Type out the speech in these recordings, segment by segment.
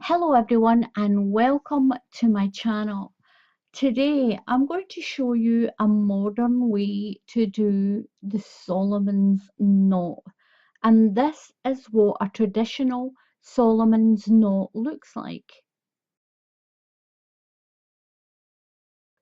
Hello everyone and welcome to my channel. Today I'm going to show you a modern way to do the Solomon's knot, and this is what a traditional Solomon's knot looks like.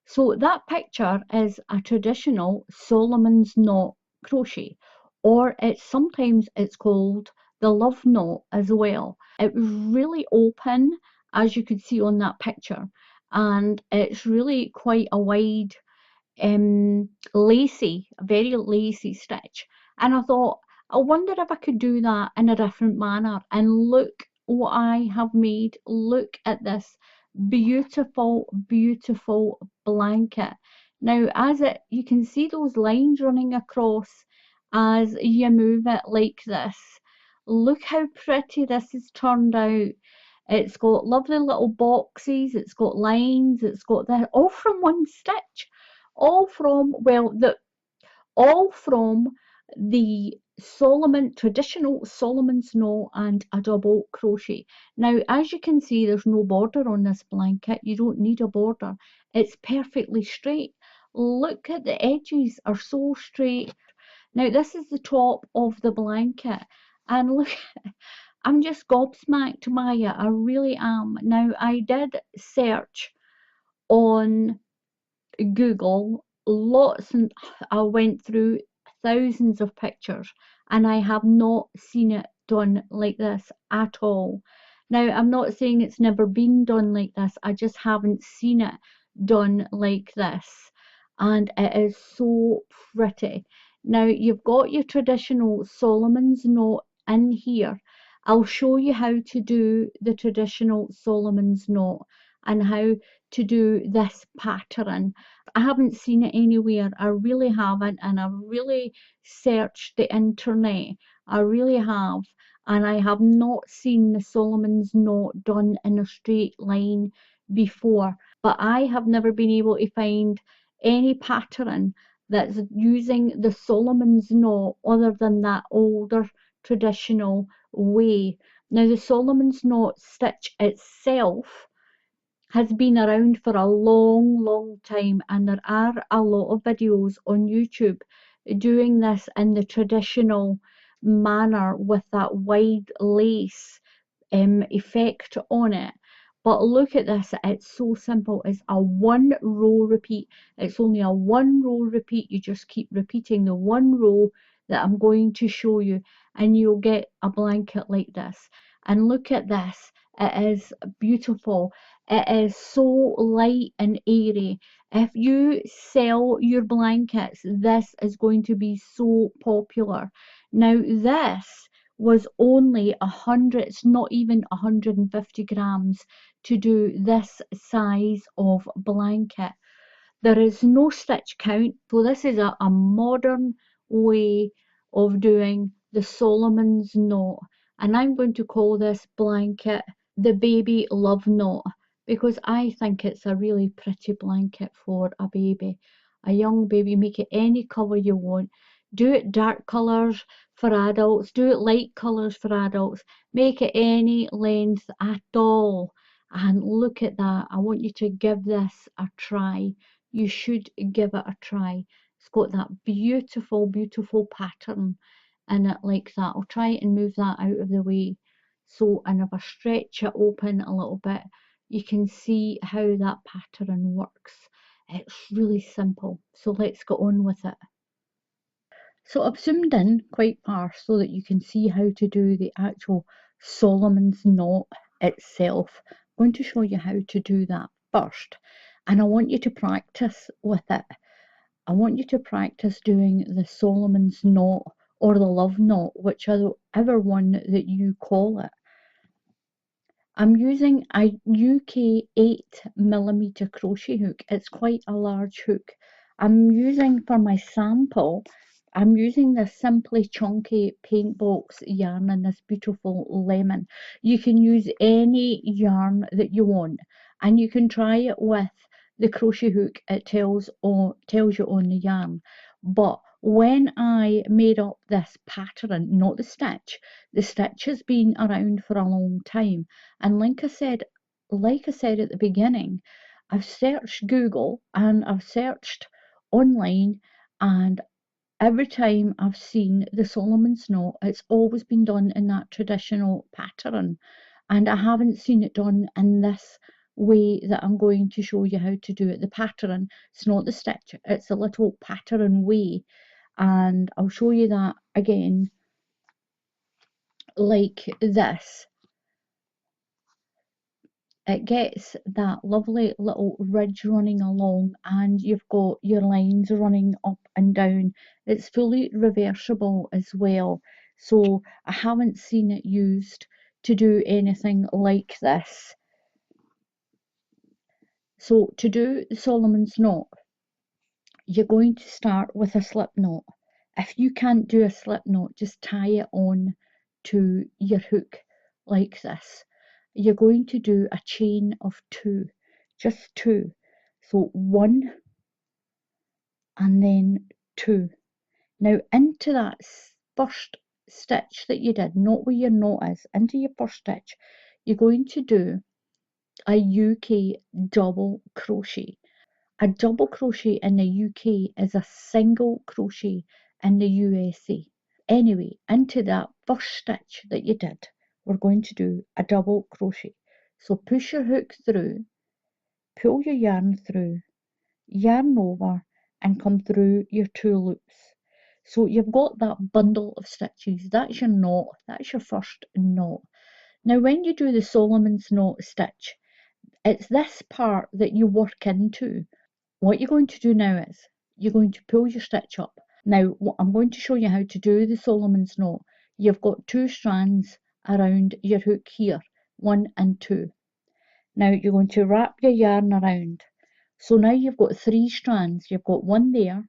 So that picture is a traditional Solomon's knot crochet, or sometimes it's called the love knot as well. It was really open, as you could see on that picture, and it's really quite a wide, lacy, a very lacy stitch. And I thought, I wonder if I could do that in a different manner. And look what I have made. Look at this beautiful, beautiful blanket. Now, you can see those lines running across as you move it like this. Look how pretty this has turned out. It's got lovely little boxes, it's got lines, it's got that all from one stitch. All from the traditional Solomon's knot and a double crochet. Now, as you can see, there's no border on this blanket. You don't need a border. It's perfectly straight. Look at the edges are so straight. Now, this is the top of the blanket. And look, I'm just gobsmacked by it. I really am. Now, I did search on Google lots, and I went through thousands of pictures, and I have not seen it done like this at all. Now, I'm not saying it's never been done like this, I just haven't seen it done like this, and it is so pretty. Now, you've got your traditional Solomon's knot in here. I'll show you how to do the traditional Solomon's knot and how to do this pattern. I haven't seen it anywhere. I really haven't, and I've really searched the internet. I really have, and I have not seen the Solomon's knot done in a straight line before. But I have never been able to find any pattern that's using the Solomon's knot other than that older traditional way. Now, the Solomon's knot stitch itself has been around for a long, long time, and there are a lot of videos on YouTube doing this in the traditional manner with that wide lace effect on it. But look at this, it's so simple. It's a one row repeat. It's only a one row repeat. You just keep repeating the one row that I'm going to show you, and you'll get a blanket like this. And look at this, it is beautiful. It is so light and airy. If you sell your blankets, this is going to be so popular. Now, this was only 100, it's not even 150 grams to do this size of blanket. There is no stitch count, so this is a modern way of doing the Solomon's knot, and I'm going to call this blanket the baby love knot, because I think it's a really pretty blanket for a baby, a young baby. Make it any colour you want. Do it dark colours for adults, do it light colours for adults, make it any length at all. And look at that. I want you to give this a try. You should give it a try. It's got that beautiful, beautiful pattern in it like that. I'll try and move that out of the way. So, and if I stretch it open a little bit, you can see how that pattern works. It's really simple. So let's get on with it. So I've zoomed in quite far so that you can see how to do the actual Solomon's knot itself. I'm going to show you how to do that first, and I want you to practice with it. I want you to practice doing the Solomon's knot or the love knot, whichever one that you call it. I'm using a UK 8mm crochet hook. It's quite a large hook. For my sample, I'm using this Simply Chunky Paint Box yarn in this beautiful lemon. You can use any yarn that you want, and you can try it with the crochet hook. It tells you on the yarn. But when I made up this pattern, not the stitch has been around for a long time. And like I said at the beginning, I've searched Google and I've searched online, and every time I've seen the Solomon's knot, it's always been done in that traditional pattern. And I haven't seen it done in this way that I'm going to show you how to do it. The pattern, it's not the stitch, it's a little pattern way. And I'll show you that again like this. It gets that lovely little ridge running along, and you've got your lines running up and down. It's fully reversible as well, so I haven't seen it used to do anything like this. So to do the Solomon's knot, you're going to start with a slip knot. If you can't do a slip knot, just tie it on to your hook like this. You're going to do a chain of 2, just 2. So 1 and then 2. Now into that first stitch that you did, not where your knot is, into your first stitch, you're going to do a UK double crochet. A double crochet in the UK is a single crochet in the USA. Anyway, into that first stitch that you did, we're going to do a double crochet. So push your hook through, pull your yarn through, yarn over, and come through your 2 loops. So you've got that bundle of stitches. That's your knot. That's your first knot. Now when you do the Solomon's knot stitch, it's this part that you work into. What you're going to do now is you're going to pull your stitch up. Now I'm going to show you how to do the Solomon's knot. You've got 2 strands around your hook here, 1 and 2. Now you're going to wrap your yarn around. So now you've got 3 strands. You've got one there,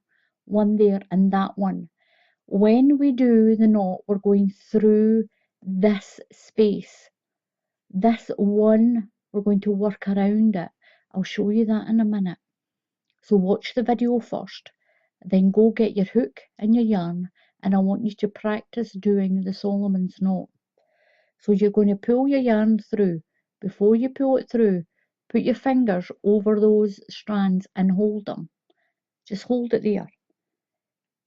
and that one. When we do the knot, we're going through this space. This one, we're going to work around it. I'll show you that in a minute. So watch the video first, then go get your hook and your yarn, and I want you to practice doing the Solomon's knot. So you're going to pull your yarn through. Before you pull it through, put your fingers over those strands and hold them. Just hold it there.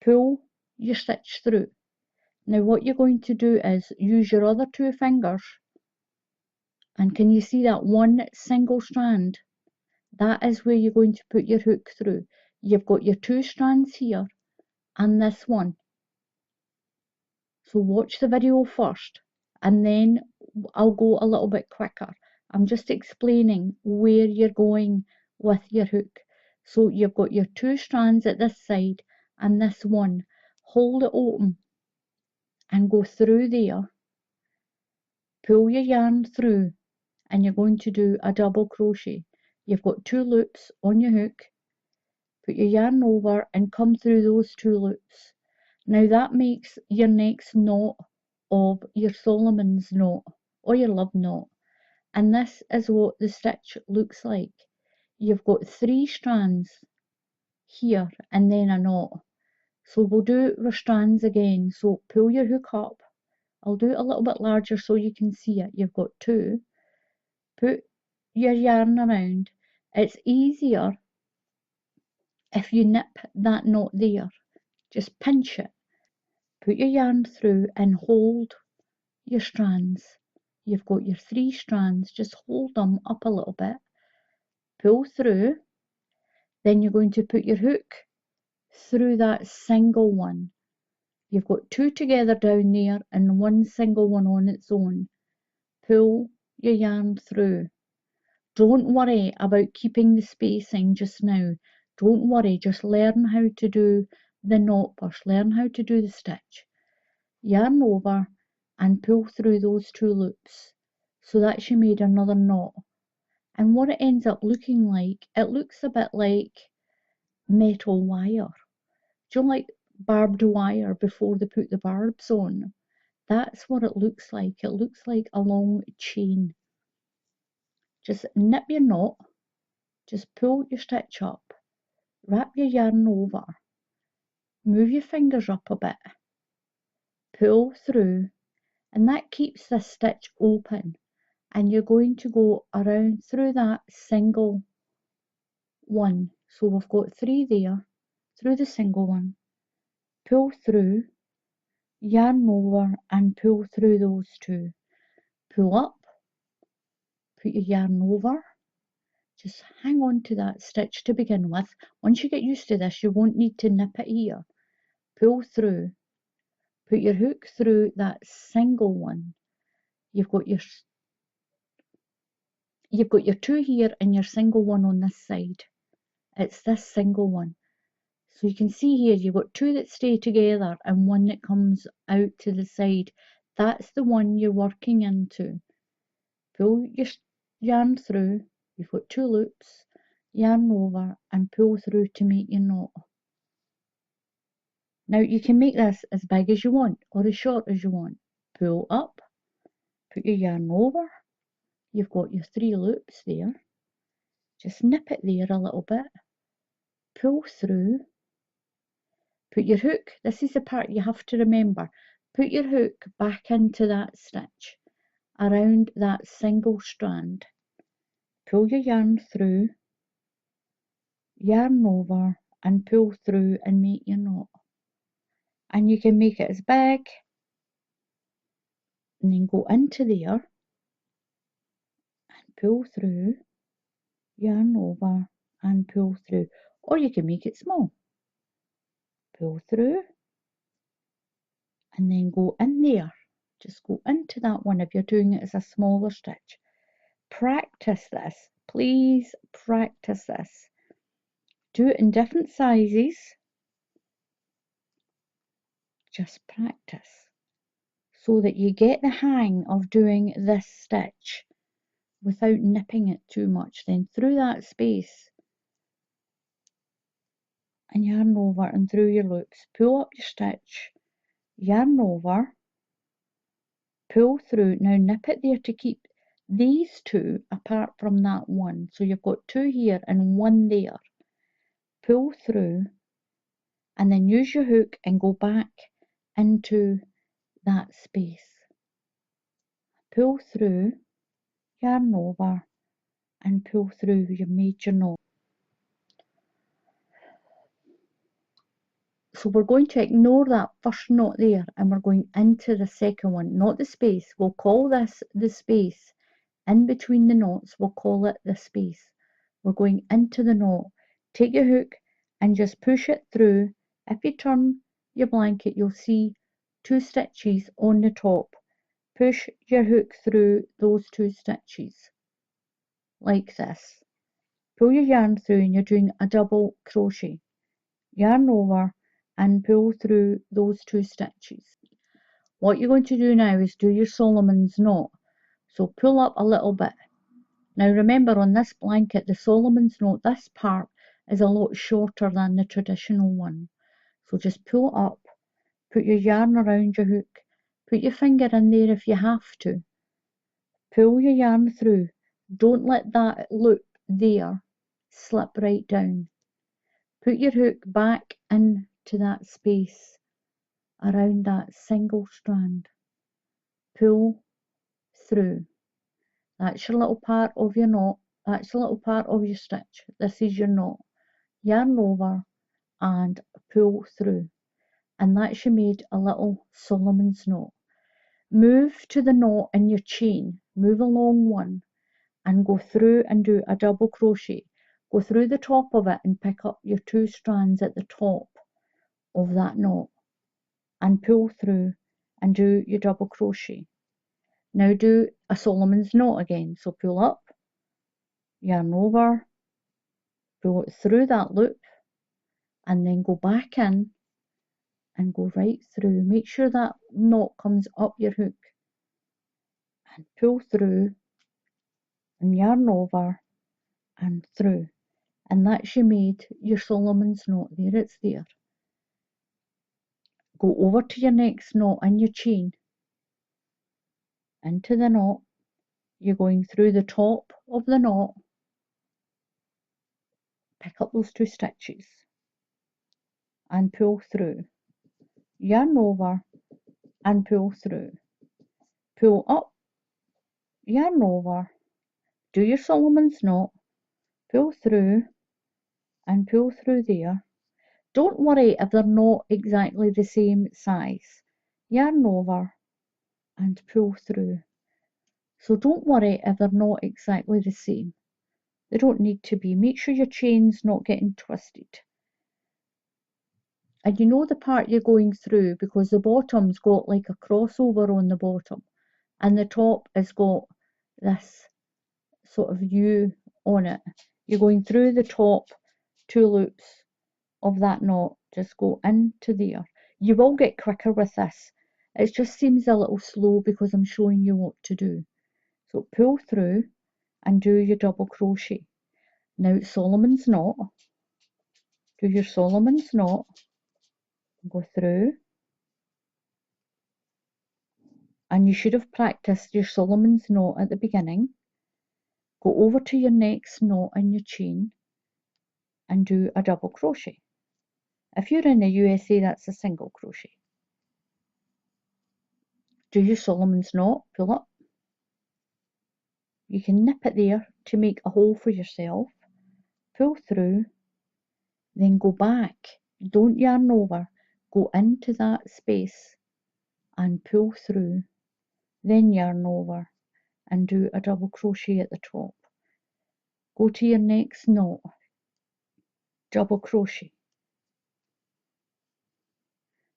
Pull your stitch through. Now what you're going to do is use your other 2 fingers, and can you see that one single strand? That is where you're going to put your hook through. You've got your 2 strands here and this one. So watch the video first, and then I'll go a little bit quicker. I'm just explaining where you're going with your hook. So you've got your 2 strands at this side and this one. Hold it open and go through there. Pull your yarn through, and you're going to do a double crochet. You've got 2 loops on your hook. Put your yarn over and come through those 2 loops. Now that makes your next knot of your Solomon's knot or your love knot. And this is what the stitch looks like. You've got 3 strands here and then a knot. So we'll do our strands again. So pull your hook up. I'll do it a little bit larger so you can see it. You've got 2. Put your yarn around. It's easier if you nip that knot there. Just pinch it. Put your yarn through and hold your strands. You've got your 3 strands. Just hold them up a little bit. Pull through. Then you're going to put your hook through that single one. You've got 2 together down there and 1 single one on its own. Pull your yarn through. Don't worry about keeping the spacing just now. Don't worry, just learn how to do the knot first. Learn how to do the stitch. Yarn over and pull through those 2 loops. So that's you made another knot. And what it ends up looking like, it looks a bit like metal wire. Do you know, like barbed wire before they put the barbs on? That's what it looks like. It looks like a long chain. Just nip your knot, just pull your stitch up, wrap your yarn over, move your fingers up a bit, pull through, and that keeps this stitch open, and you're going to go around through that single one. So we've got 3 there, through the single one, pull through, yarn over and pull through those 2, pull up, put your yarn over, just hang on to that stitch to begin with. Once you get used to this, you won't need to nip it here. Pull through, put your hook through that single one. You've got your 2 here and your single one on this side. It's this single one. So you can see here you've got 2 that stay together and 1 that comes out to the side. That's the one you're working into. Pull your yarn through, you've got 2 loops, yarn over and pull through to make your knot. Now you can make this as big as you want or as short as you want. Pull up, put your yarn over, you've got your 3 loops there, just nip it there a little bit, pull through, put your hook, this is the part you have to remember, put your hook back into that stitch around that single strand, pull your yarn through, yarn over and pull through and make your knot. And you can make it as big and then go into there and pull through, yarn over and pull through, or you can make it small, pull through and then go in there, just go into that one if you're doing it as a smaller stitch. Practice this, please practice this, do it in different sizes, just practice so that you get the hang of doing this stitch without nipping it too much. Then through that space and yarn over and through your loops, pull up your stitch, yarn over, pull through. Now nip it there to keep these 2 apart from that one. So you've got 2 here and 1 there. Pull through and then use your hook and go back into that space. Pull through, yarn over and pull through. You've made your knot. So we're going to ignore that first knot there and we're going into the second one, not the space. We'll call this the space. In between the knots, we'll call it the space. We're going into the knot. Take your hook and just push it through. If you turn your blanket, you'll see 2 stitches on the top. Push your hook through those 2 stitches, like this. Pull your yarn through and you're doing a double crochet. Yarn over and pull through those 2 stitches. What you're going to do now is do your Solomon's knot. So pull up a little bit. Now remember, on this blanket, the Solomon's knot, this part is a lot shorter than the traditional one. So just pull up, put your yarn around your hook, put your finger in there if you have to. Pull your yarn through. Don't let that loop there slip right down. Put your hook back into that space around that single strand. Pull through. That's your little part of your knot. That's a little part of your stitch. This is your knot. Yarn over and pull through. And that's you made a little Solomon's knot. Move to the knot in your chain. Move along one and go through and do a double crochet. Go through the top of it and pick up your 2 strands at the top of that knot and pull through and do your double crochet. Now do a Solomon's knot again. So pull up, yarn over, pull it through that loop and then go back in and go right through. Make sure that knot comes up your hook and pull through and yarn over and through. And that's you made your Solomon's knot. There it's there. Go over to your next knot in your chain. Into the knot. You're going through the top of the knot. Pick up those 2 stitches and pull through, yarn over and pull through, pull up, yarn over, do your Solomon's knot, pull through and pull through there. Don't worry if they're not exactly the same size. Yarn over and pull through. So don't worry if they're not exactly the same. They don't need to be. Make sure your chain's not getting twisted. And you know the part you're going through because the bottom's got like a crossover on the bottom and the top has got this sort of U on it. You're going through the top 2 loops of that knot. Just go into there. You will get quicker with this. It just seems a little slow because I'm showing you what to do. So pull through and do your double crochet. Now Solomon's knot. Do your Solomon's knot. Go through. And you should have practiced your Solomon's knot at the beginning. Go over to your next knot in your chain and do a double crochet. If you're in the USA, that's a single crochet. Do your Solomon's knot, pull up. You can nip it there to make a hole for yourself. Pull through, then go back. Don't yarn over. Go into that space and pull through. Then yarn over and do a double crochet at the top. Go to your next knot, double crochet.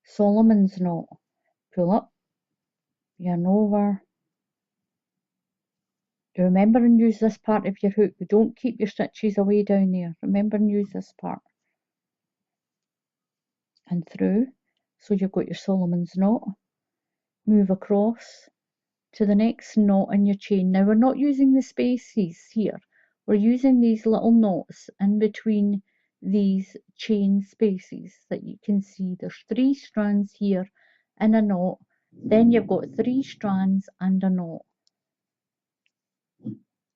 Solomon's knot, pull up, yarn over. Remember and use this part of your hook. Don't keep your stitches away down there. Remember and use this part. And through. So you've got your Solomon's knot. Move across to the next knot in your chain. Now we're not using the spaces here. We're using these little knots in between these chain spaces that you can see. There's 3 strands here in a knot. Then you've got 3 strands and a knot.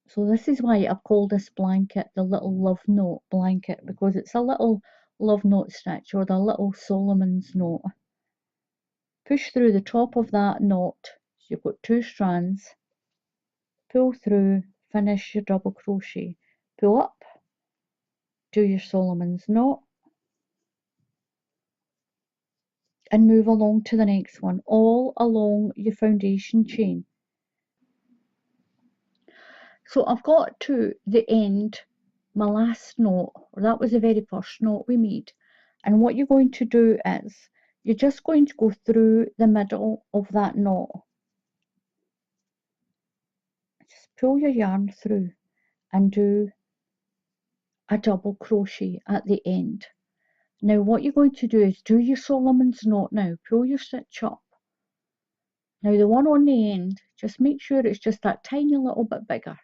So this is why I've called this blanket the little love knot blanket, because it's a little love knot stitch or the little Solomon's knot. Push through the top of that knot. So you've got 2 strands. Pull through, finish your double crochet. Pull up, do your Solomon's knot, and move along to the next one, all along your foundation chain. So I've got to the end, my last knot, or that was the very first knot we made. And what you're going to do is, you're just going to go through the middle of that knot. Just pull your yarn through and do a double crochet at the end. Now what you're going to do is do your Solomon's knot now. Pull your stitch up. Now the one on the end, just make sure it's just that tiny little bit bigger.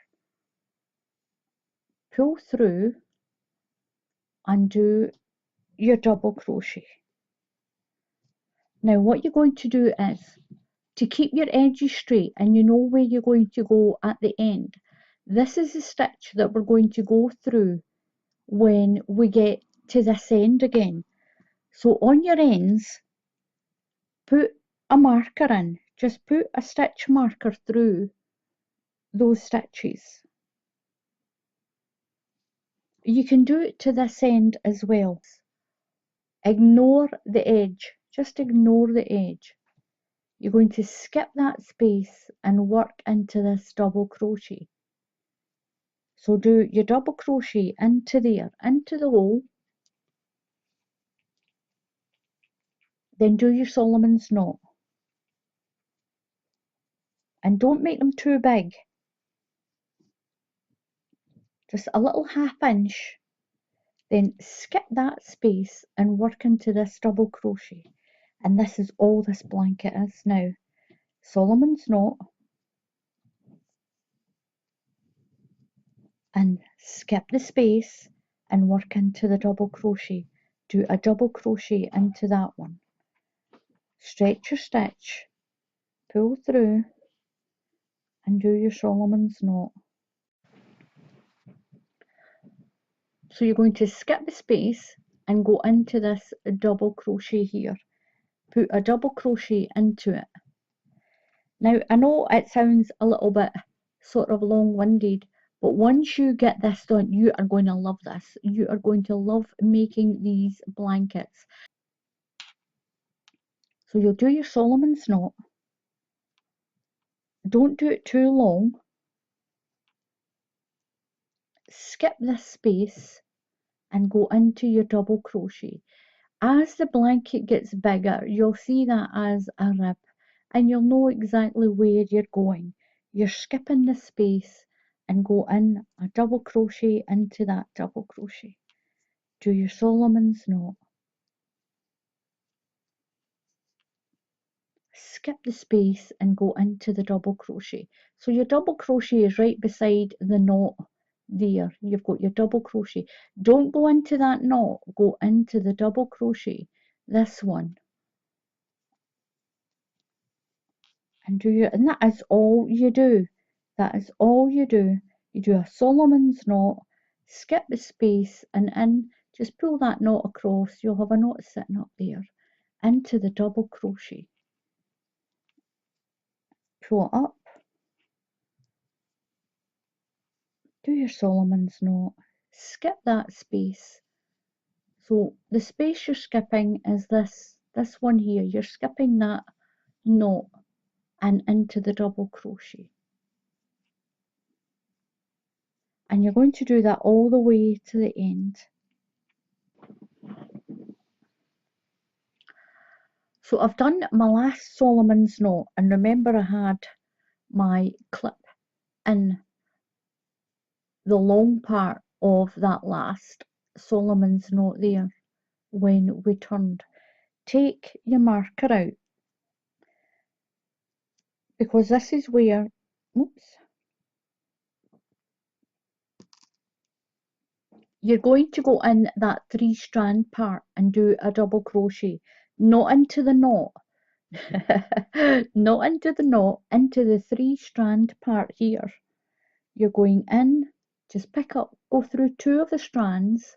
Pull through and do your double crochet. Now what you're going to do is, to keep your edges straight and you know where you're going to go at the end, this is the stitch that we're going to go through when we get to this end again. So on your ends, put a marker in. Just put a stitch marker through those stitches. You can do it to this end as well. Ignore the edge. Just ignore the edge. You're going to skip that space and work into this double crochet. So do your double crochet into there, into the hole. Then do your Solomon's knot. And don't make them too big. Just a little ½ inch. Then skip that space and work into this double crochet. And this is all this blanket is now. Solomon's knot. And skip the space and work into the double crochet. Do a double crochet into that one. Stretch your stitch, pull through and do your Solomon's knot. So you're going to skip the space and go into this double crochet here. Put a double crochet into it. Now I know it sounds a little bit sort of long-winded, but once you get this done, you are going to love this. You are going to love making these blankets. So you'll do your Solomon's knot. Don't do it too long. Skip this space and go into your double crochet. As the blanket gets bigger, you'll see that as a rib, and you'll know exactly where you're going. You're skipping the space and go in a double crochet into that double crochet. Do your Solomon's knot. Skip the space and go into the double crochet. So your double crochet is right beside the knot there. You've got your double crochet. Don't go into that knot, go into the double crochet, this one, and that is all you do. That is all you do. You do a Solomon's knot, skip the space, and in, just pull that knot across. You'll have a knot sitting up there, into the double crochet. Pull it up, do your Solomon's knot, skip that space. So the space you're skipping is this one here. You're skipping that knot and into the double crochet. And you're going to do that all the way to the end. So I've done my last Solomon's knot, and remember I had my clip in the long part of that last Solomon's knot there when we turned. Take your marker out, because this is where, oops, you're going to go in that 3-strand part and do a double crochet, not into the knot, not into the knot, into the 3-strand part here. You're going in, just pick up, go through 2 of the strands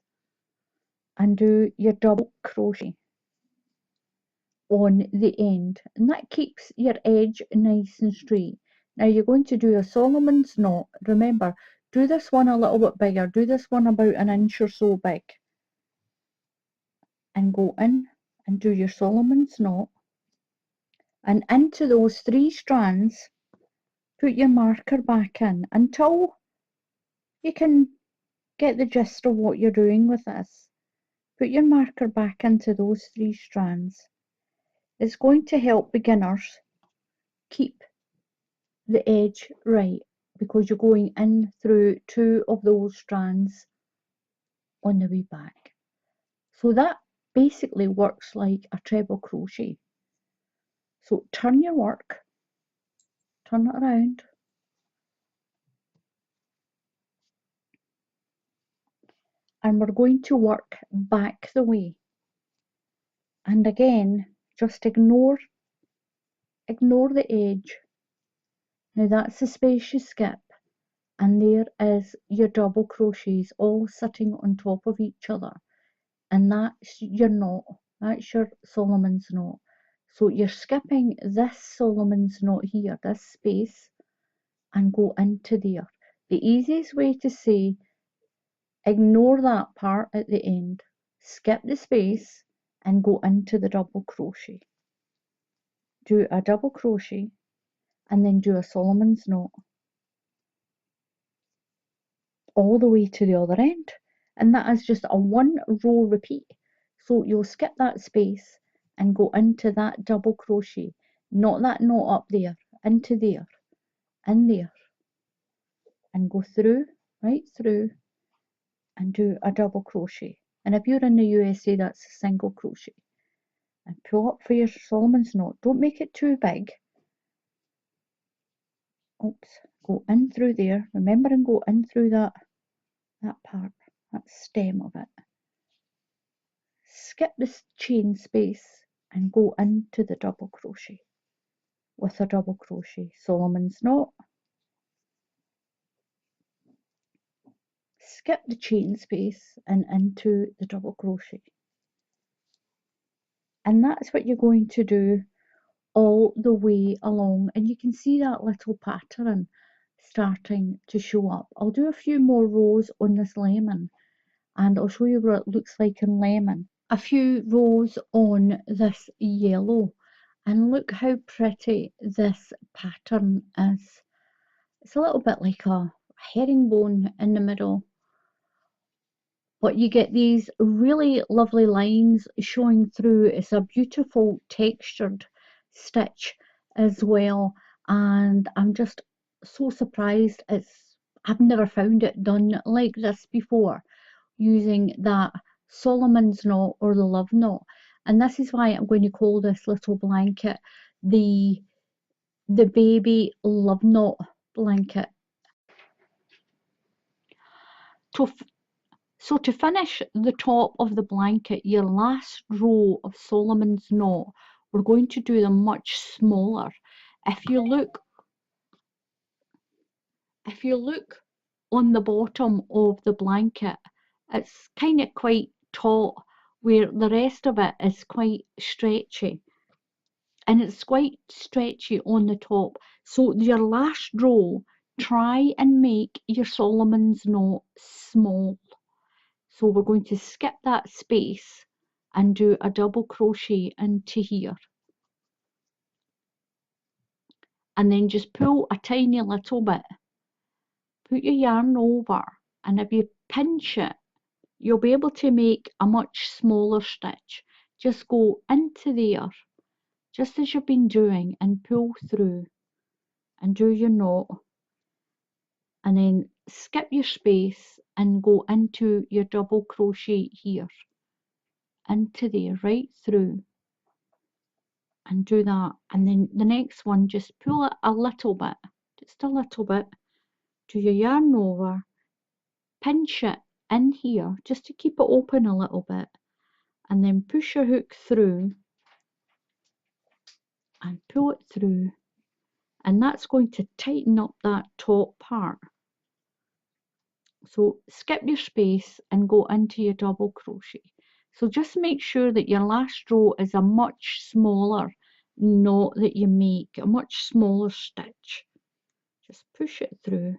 and do your double crochet on the end, and that keeps your edge nice and straight. Now you're going to do a Solomon's knot. Remember, do this one a little bit bigger, do this one about 1 inch or so big, and go in and do your Solomon's knot, and into those 3 strands put your marker back in until you can get the gist of what you're doing with this. Put your marker back into those 3 strands. It's going to help beginners keep the edge right, because you're going in through 2 of those strands on the way back. So that basically works like a treble crochet. So turn your work, turn it around, and we're going to work back the way. And again, just ignore the edge. Now that's the space you skip, and there is your double crochets all sitting on top of each other, and that's your knot, that's your Solomon's knot. So you're skipping this Solomon's knot here, this space, and go into there. The easiest way to say, ignore that part at the end, skip the space and go into the double crochet. Do a double crochet and then do a Solomon's knot all the way to the other end, and that is just a 1 row repeat. So you'll skip that space and go into that double crochet, not that knot up there, into there, in there, and go through, right through, and do a double crochet. And if you're in the USA, that's a single crochet, and pull up for your Solomon's knot. Don't make it too big. Oops, go in through there, remember, and go in through that part, that stem of it. Skip this chain space and go into the double crochet with a double crochet, Solomon's knot, skip the chain space and into the double crochet. And that's what you're going to do all the way along, and you can see that little pattern starting to show up. I'll do a few more rows on this lemon and I'll show you what it looks like in lemon. A few rows on this yellow, and look how pretty this pattern is. It's a little bit like a herringbone in the middle, but you get these really lovely lines showing through. It's a beautiful textured stitch as well, and I'm just so surprised. I've never found it done like this before, using that Solomon's knot or the love knot. And this is why I'm going to call this little blanket the baby love knot blanket. So to finish the top of the blanket, your last row of Solomon's knot, we're going to do them much smaller. If you look on the bottom of the blanket, it's kind of quite taut, where the rest of it is quite stretchy. And it's quite stretchy on the top. So your last row, try and make your Solomon's knot small. So we're going to skip that space and do a double crochet into here. And then just pull a tiny little bit. Put your yarn over, and if you pinch it, you'll be able to make a much smaller stitch. Just go into there, just as you've been doing, and pull through and do your knot. And then skip your space and go into your double crochet here, into there, right through, and do that. And then the next one, just pull it a little bit, just a little bit, do your yarn over, pinch it in here just to keep it open a little bit, and then push your hook through and pull it through, and that's going to tighten up that top part. So skip your space and go into your double crochet. So just make sure that your last row is a much smaller knot that you make, a much smaller stitch. Just push it through.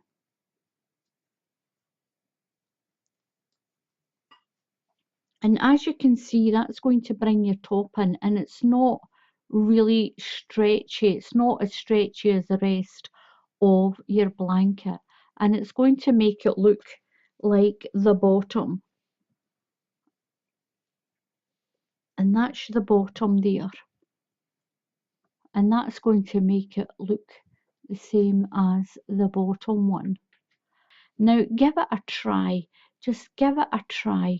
And as you can see, that's going to bring your top in, and it's not really stretchy. It's not as stretchy as the rest of your blanket, and it's going to make it look like the bottom. And that's the bottom there. And that's going to make it look the same as the bottom one. Now give it a try. Just give it a try.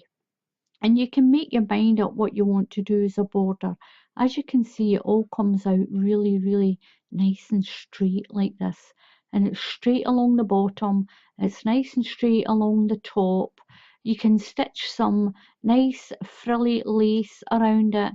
And you can make your mind up what you want to do as a border. As you can see, it all comes out really, really nice and straight like this. And it's straight along the bottom. It's nice and straight along the top. You can stitch some nice frilly lace around it.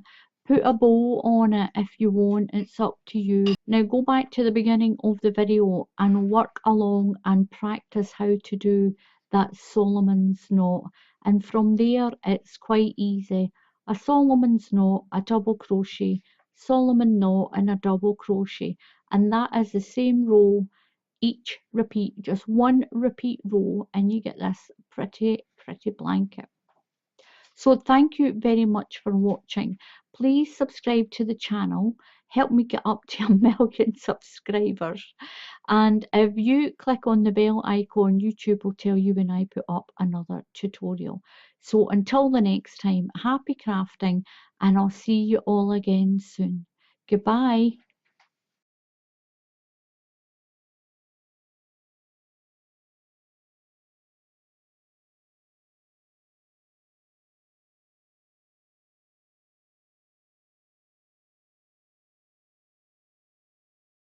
Put a bow on it if you want. It's up to you. Now go back to the beginning of the video and work along and practice how to do that Solomon's knot. And from there it's quite easy. A Solomon's knot, a double crochet, Solomon knot and a double crochet, and that is the same row each repeat, just one repeat row, and you get this pretty blanket. So thank you very much for watching. Please subscribe to the channel, help me get up to 1,000,000 subscribers. And if you click on the bell icon, YouTube will tell you when I put up another tutorial. So until the next time, happy crafting, and I'll see you all again soon. Goodbye.